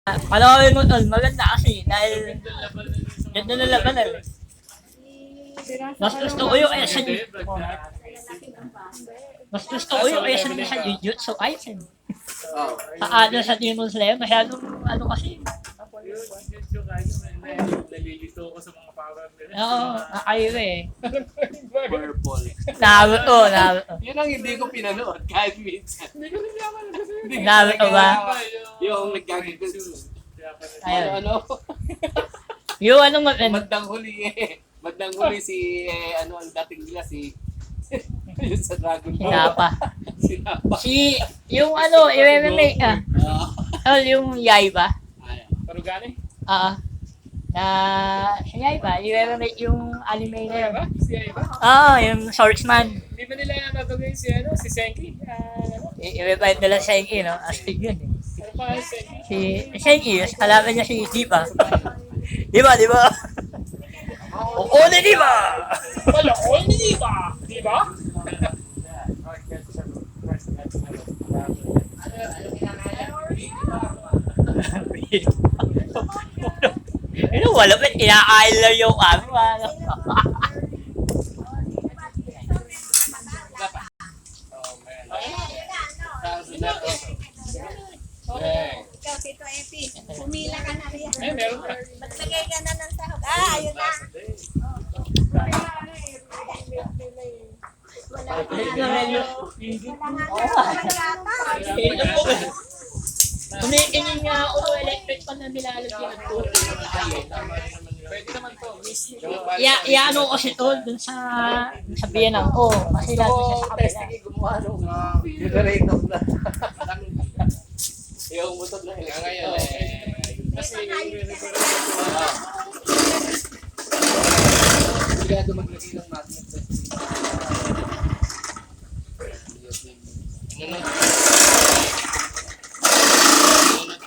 Panoorin mo tol, maganda kasi dahil ganda na laban eh. Mas gusto ko yung mas gusto ko yung sa Jujutsu Kaisen. Sa ano sa Demon Slayer, masyadong ano kasi. Nalilito ko sa mga power nila. Oo, nakaiba eh. Purple. Naruto. Yun ang hindi ko pinanood kahit minsan. Hindi ko rin yaman kasi. Naruto ba? Yung nagkagagod. Ayun. Ano? Yung ano maganda. Bandang huli si, ano ang dating nila, si yung sa Dragon Ball. Sinapa. Sinapa. Yung ano, i-remake Tol, yung Yaiba. Parugani? Oo. Si Yaiba, i-remake yung anime na yun. Ba? Si Iba? Oo, yung Swordsman. Hindi ba nila natagawin si si Senki? I-revive nila Senki, no? Astig yun eh. Ano pa Senki? Si Senki, kalaban niya si Diba. Diba? Oo, Diba! Wala ko, hindi ba? Di ba? Ano, wala ba? Ina-aisle lang yung kami. Ikaw, Tito Epi, pumila ka na rin. Ay, meron ka. Maglagay ka na ng sahog. Ayun na. Kumikinig nga ako electric pa na nilalagyan ko. Pwede naman to. Miss. Ano kasi to dun sa biyanang ko. Kasi lahat siya sa kabila. Testing gumawa nung generator na. Yung butod na Kaya ngayon kasi Sigado maglagay ng magnet.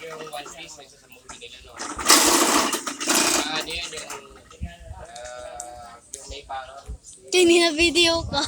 yung One Piece may sa movie nila no. Ano yun yung may parang Tingin na video ko.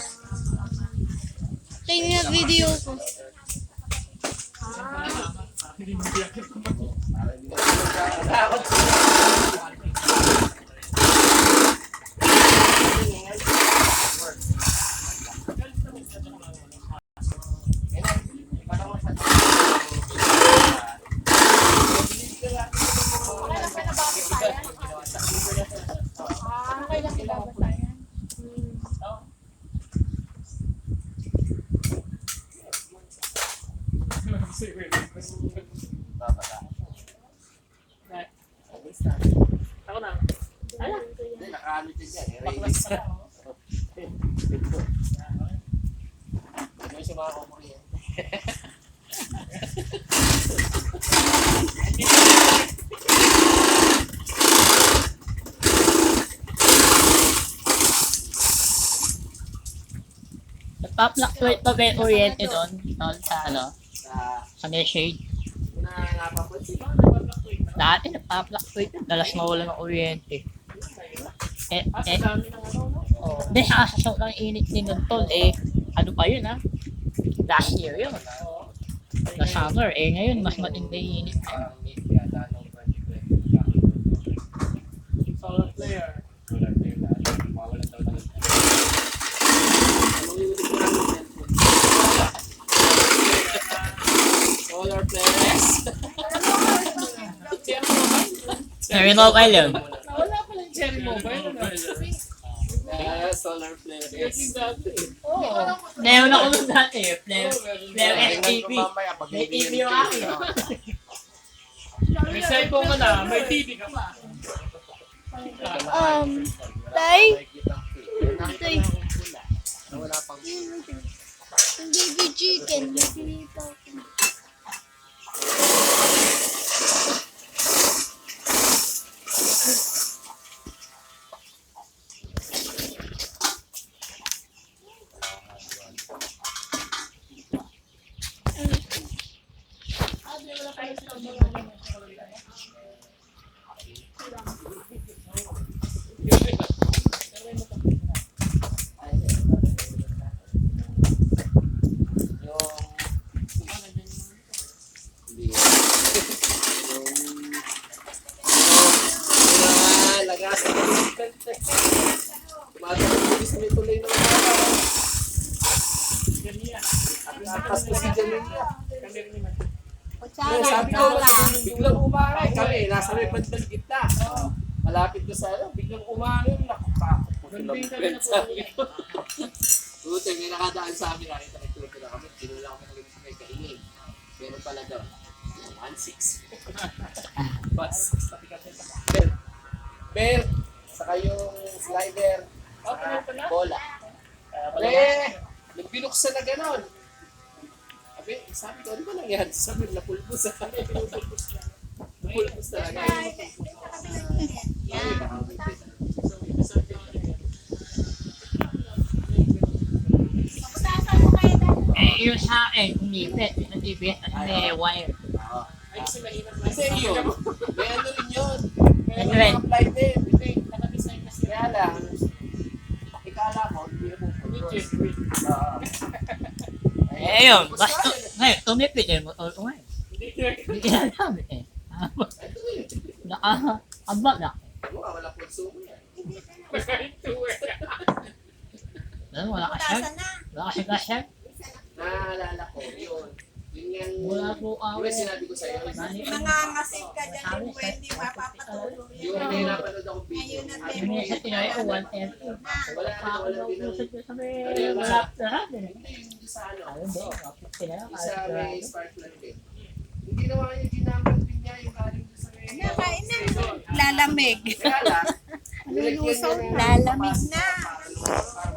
ako na. Nakaano siya dyan. Erase. Ano siya mga kukuryente. Nagpa-fluctuate pa ba yung kuryente doon? Sa ano? Sa message? Napapansin ba? Dati nagpa-fluctuate. Dalas mawala ng kuryente. Hindi, sa sobrang init din nun tol. Ano pa yun last year yun. Na summer. Ngayon mas matindi yung init. Solar player. Mawalan daw ng Solar flares. Cherry mobile yun. Wala pala yung cherry mobile. Solar flares. Meron ako nun dati. Flare STP. May TV yung akin. May cellphone ka na, may TV ka pa. Tay? Tay. Wala pang Yung baby chicken, may pinito. Hindi. Nagasa ka rin si Kante. Tumatawag sa may tuloy ng mga. Akas ko si Janilla. Kutsara, Sabi ko, kutsara. biglang umangay kami. Nasa may bandang gitna. Malapit ko sa ano, biglang umangay. Nakakapot ko lang. Sabi ko. Buti, may nakadaan sa amin. Nakita nagtuto na kami. Tinula kami ng may kainin. Meron pala daw. 1-6. Bus. Belt. Saka yung slider. Saka bola. Nagbinuksan na ganon. Sabi ko, ano ba nangyari? Sabi, napulbos sa kami. Napulbos talaga. Yan. Pagkutasan mo kayo na. Yung sa akin, umipit. Nag-ibit at may wire. Kasi yun, may ano rin yun. May Ano rin? apply din. Kaya lang, ikala mo, hindi mo Yun. Basta, ngayon, tumipit eh. Ngayon. Hindi kinagamit eh. Naka-abak na. Wala konsumo yan. Wala ka siya. Pagkutasan na. Wala ka siya. Naalala ko, yun. Yun yan. Wala po Di ba sinabi ko sa'yo? Nangangasin ka dyan yung pwede mapapatulog Yung yun. may napanood ako video. Ngayon na Yung mga sa tinay ko, 1 M. Wala na, wala din ang... Wala lahat eh. Hindi, yung sa ano. Ayun do, kapit sila. Yung sa may sparkland din. Hindi naman yung ginamit din niya yung galing doon sa may... Nakain na. Lalamig. Kaya lang, Lulusong, lalamig na. para